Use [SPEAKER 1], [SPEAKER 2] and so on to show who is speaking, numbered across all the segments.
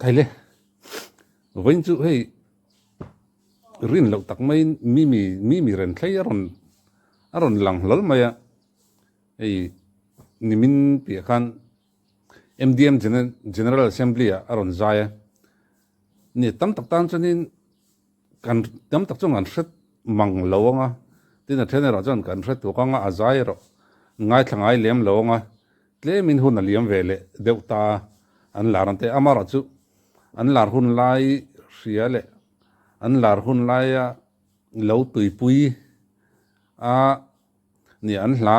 [SPEAKER 1] khai lệ vậy chú hay rin lộc tắc mấy mi ren khai aron lang lol maya hay nimin pia khan MDM General Assembly aron zaya ni tam tak tan chunin kan tam tak chung an hret mang lawanga tin thene ra chan kan hret to kanga azai ro ngai thangai lem lawanga tle min hun aliam vele deuta an larante amara chu an lar hun lai riale an lar hun lai a lo tui pui a ni an hla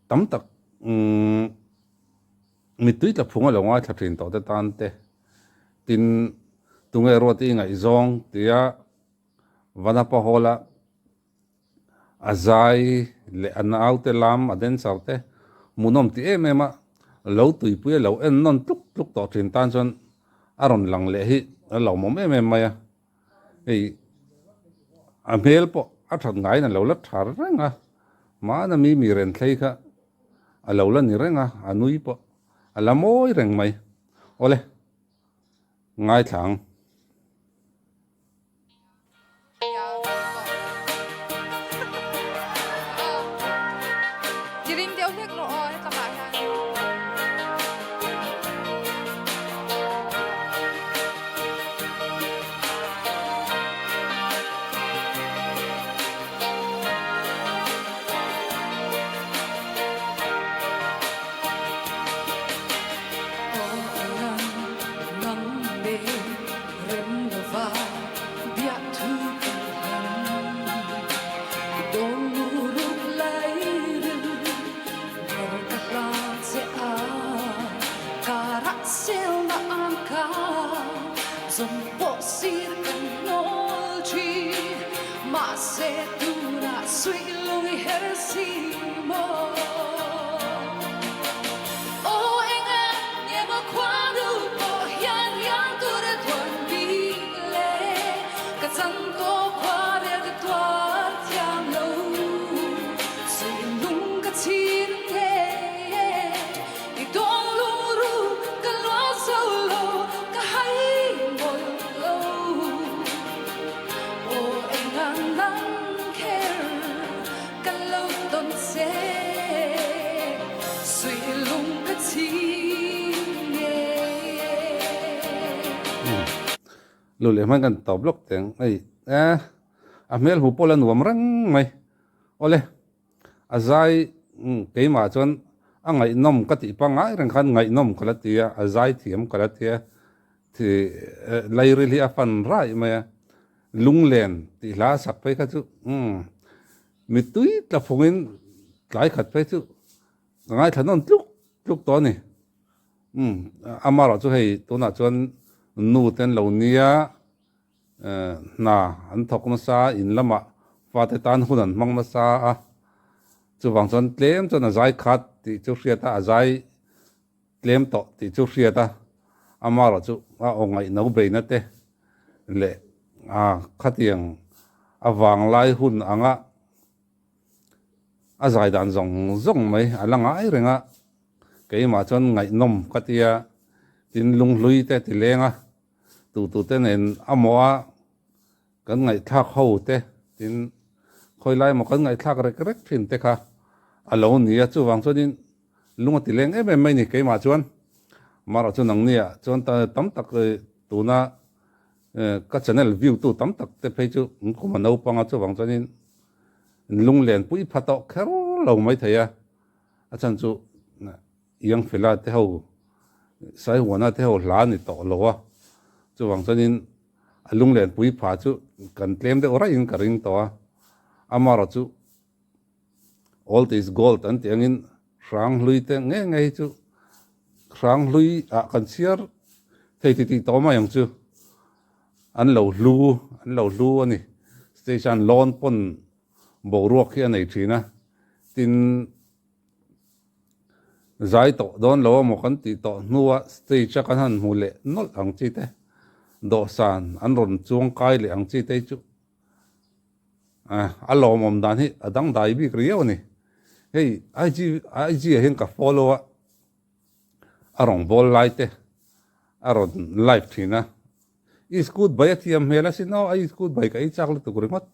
[SPEAKER 1] tam tak mi tui ta phunga lawanga thatrin to te tan te tin tunge roti ngai zong tia vana pahola azai le an autte lam aden sarte munom ti emema lo tui pui lo en non tuk tuk to thin tan chon aron lang le hi lo mom emema ya ei amel po athat ngai na lo la thar renga ma na mi ren thlei kha alo la ni renga anui po alamoi reng mai ole ngai thang lule man kan to blok teng ai amel hu pola nuam rang mai ole azai ke ma chon angai nom ka ti pa ngai rang khan ngai nom kala tia azai thiam kala tia thi lai ri li afan rai ma lunglen ti la sak pe ka chu mi tui ta phungin tlai khat pe chu ngai thanon tluk tluk to ni amara chu hei to na chon nu ten lo nia na an thok na sa in lama fate tan hunan mang na sa a chu wang chon tlem chon a zai khat ti chu hriata a zai tlem to ti chu hriata amara chu a ongai no be na te le khatiang awang lai hun anga a zai dan zong mai alanga ai renga ke ma chon ngai nom khatia tin lung lui te ti lenga tu te nen amoa kan ngai thak ho te tin khoi lai mo kan ngai thak rek thin te kha alo nia chu wang chonin lunga ti leng em mai ni ke ma chuan mara chu nang nia chuan ta tam tak tu na ka channel view tu tam tak te phei chu ko ma no panga chu wang chonin lung len pui phato khar lo mai thaya achan chu yang fela te ho sai wana te ho hla ni to lowa chu wang chonin alung len pui pha chu kan tlem de ora in karing to amara chu all this gold an tiangin rang lui te nge chu rang lui a kan siar thei ti to ma yang chu an lo lu ani station lon pon bo ruak hi anei thina tin zai to don lo mo kan ti to nuwa stage kan han mule nol ang chi te do san an ron chuang kai le ang chi te chu a lo mom dan hi adang dai bi kriyo ni hey IG hen ka follow a rong bol lai te aron life thina is good by thiam mela sino ai is good by kai chak lu tu ringot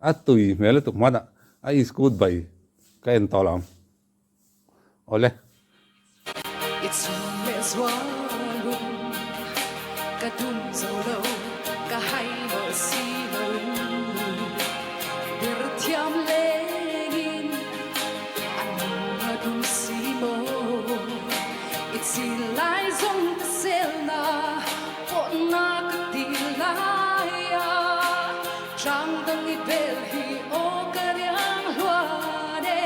[SPEAKER 1] atui mela tu mana ai is good by ka en tolam ole
[SPEAKER 2] it's mes walu ka dum solo ka hai mo si lo der thiam lenin an ma dum si mo it's lai zong sel na po na ka ti ya chang dang i bel hi o ka riang hua de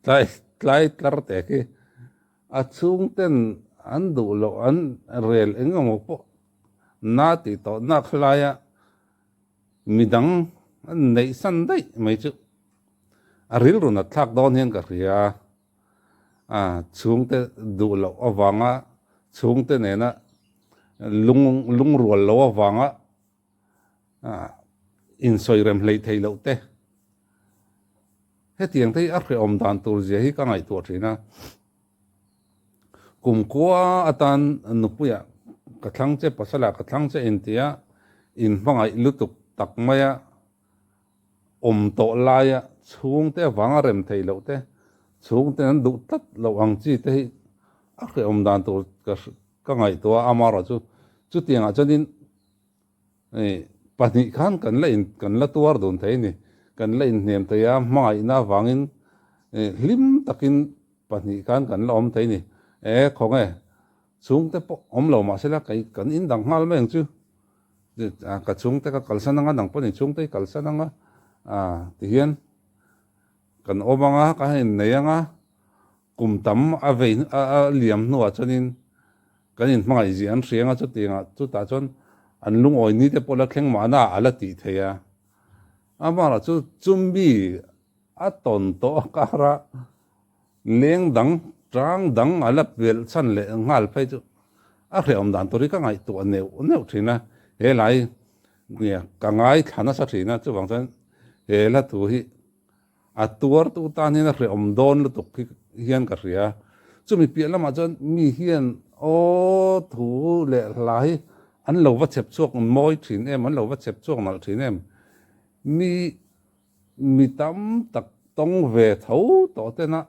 [SPEAKER 1] tlai tlai tlar te ki a chung ten an du lo an rel engam po na ti to na khlaya midang an nei san dai mai chu a ril ru na thak don hen ka ria a chung te du lo awanga chung te ne na lung rual lo awanga in soi rem hlei thei lo te he tiang thei a khre om dan tur je hi ka ngai tu thina kum kwa atan nupuya ka thlang che pasala ka thlang che intia in mangai lutuk tak maya om to laya chung te wanga rem thei lo te chung te an du tat lo ang chi te a khre om dan tur ka ngai tu amara chu tianga chanin pani khan kan la tuar don thei ni kan la in nem te ya mai na wangin lim takin pani khan kan la om thei ni khong chung te po om lo ma se la kai kan in dang ngal meng chu ka chung te ka kalsan nga dang po ni chung te kalsan nga ti hian kan omanga ka hin neyanga kum tam a ve a liam nuwa chanin kan in hmangai ji an hrianga chu tinga chu ta chon an lung oi ni te pola thleng ma na ala ti theya amara chu chumbi a ton to kara leng dang trang dang ala pel chan le ngal phai chu a hre om dan tori ka ngai tu neu thina he lai nia ka ngai thana sa thina chu wang chan he la tu hi a tuar tu ta ni na hre om don lu tuk hian ka ria chu mi pi lama chan mi hian o thu le lai an lo va chep chuak moi thin em an lo va chep chuak nal thin em mi tam tak tong ve tho to te na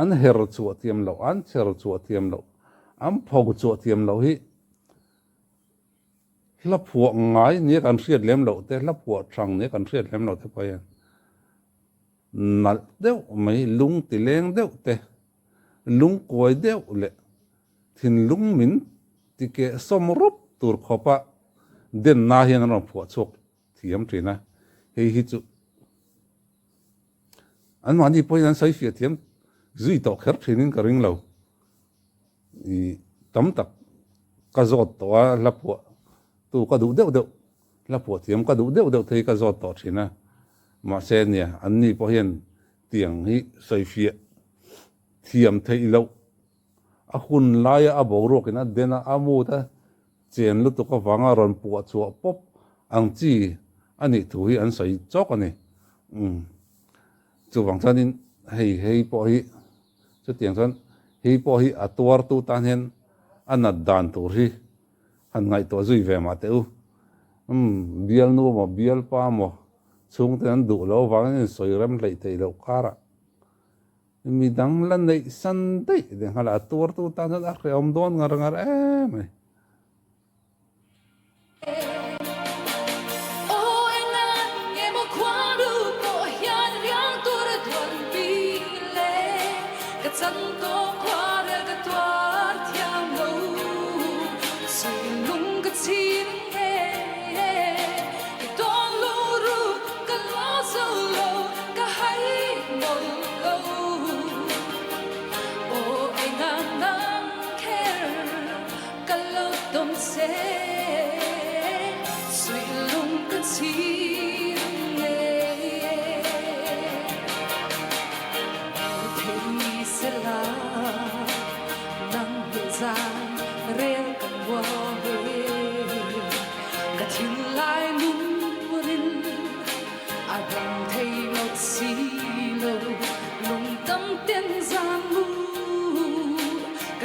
[SPEAKER 1] an her chu tiam lo an cher chu tiam lo am phog chu tiam lo hi la phuak ngai ni kan hriat lem lo te la phuak thang ni kan hriat lem lo te pa yan nal deuh mai lung ti leng deuh te lung koi deuh le thin lung min ti ke som rup tur khopa den na hian ron phuak chok thiam trina hei hi chu an mani po yan sai fia thiam zui to kher thinin ka ring lo I tam tak ka zot to la phuak tu ka du deuh la phuak thiam ka du deuh thei ka zot to thina ma se nia an ni po hian tiang hi sai fia thiam thei lo a hun laia a borok ina dena amu ta chen lu to ka wanga ron pu chu pop ang chi ani thu hi an sai chok ani chu wang chanin hei po hi chu tiang chan hei po hi atuar tu tan hen anat dan tu ri han ngai to zui ve ma teu bial nu mo bial pa mo chung te an du lo wang soi ram lei thei lo khara mi dang lan nei san dei de hala tur tu ta na re om don ngar me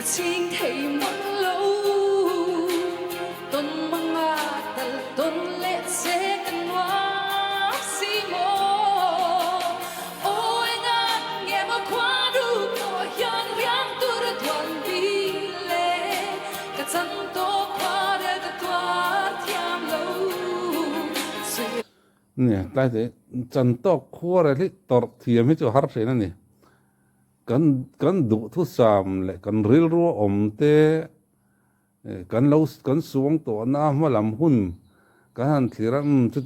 [SPEAKER 2] chính thấy một lâu tuần mga tal tuần lệ sẽ cần hóa xì mô ôi ngàn nghe mà quá đủ của hiền riêng tu được thuần đi lệ cả chân tô qua để cả tua thiam lâu
[SPEAKER 1] nè tại thế chân to khua rồi thì tọt thiềm hết chỗ har thế này kan du thu sam le kan ril ru om te kan lo kan suang to na ma lam hun kan han thiram chu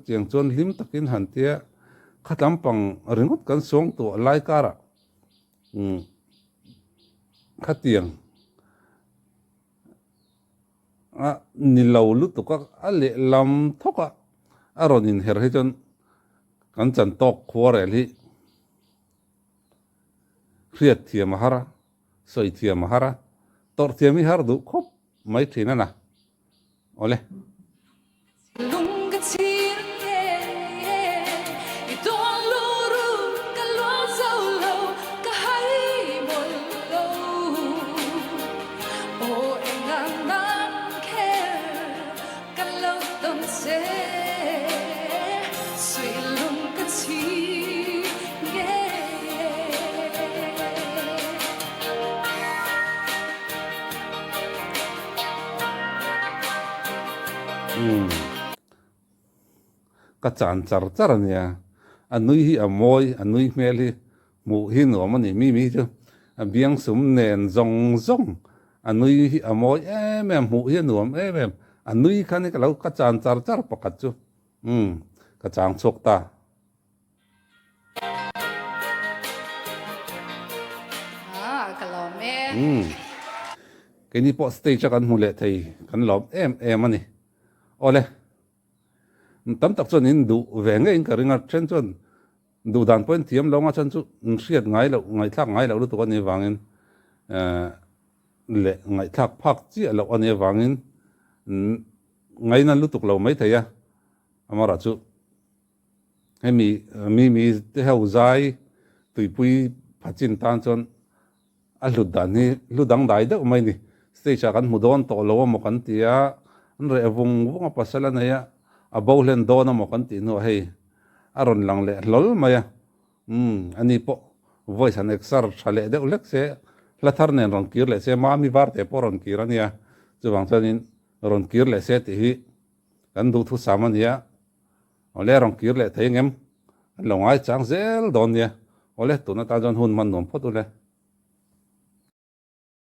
[SPEAKER 1] tiang chon lim takin han tia khatam pang ringut kan suang to lai kara khatiang a ni lo lu to ka ale lam thoka aron in her he chon kan chan tok khore li riết thiềm hara soi thiềm hara tor thiềm hi har du khop mai thina na ole
[SPEAKER 2] lung cái chi nghe i to luru ka lo dâu lâu ka hay một lâu o em ngang ngang khe ka lâu tâm sẽ suy lung cái chi nghe ka chan char nia anui hi amoi anui mel hi mu hi no mani mi chu a biang sum nen zong anui hi amoi em mu hi nuam em anui khan ka lo ka chan char pakat chu ka chang chok ta ka lo me
[SPEAKER 1] cái ni po stage kan hule thei kan lom em ani ole tam tak chon in du ve nge in ka ringa chen chon du dan point thiam longa chan chu riat ngai thak ngai lo tu kan ni wangin le ngai thak phak chi lo ani wangin ngai na lu tuk lo mai theya amara chu mi te hau zai tui pui phachin tan chon a lu dang dai de mai ni stage kan mudon to lo mo kan tia an re vung pasala na ya a bowlen do na mo kan ti no hei aron lang le lol maya ani po voice an exar chale de ulek se la thar nen ron kir le se ma mi var te poron kirania chuwang chanin ron kir le se ti hi kan du thu samania ole ron kir le thei ngem longai chang zel don nia ole tu na ta jon hun man nom phot ule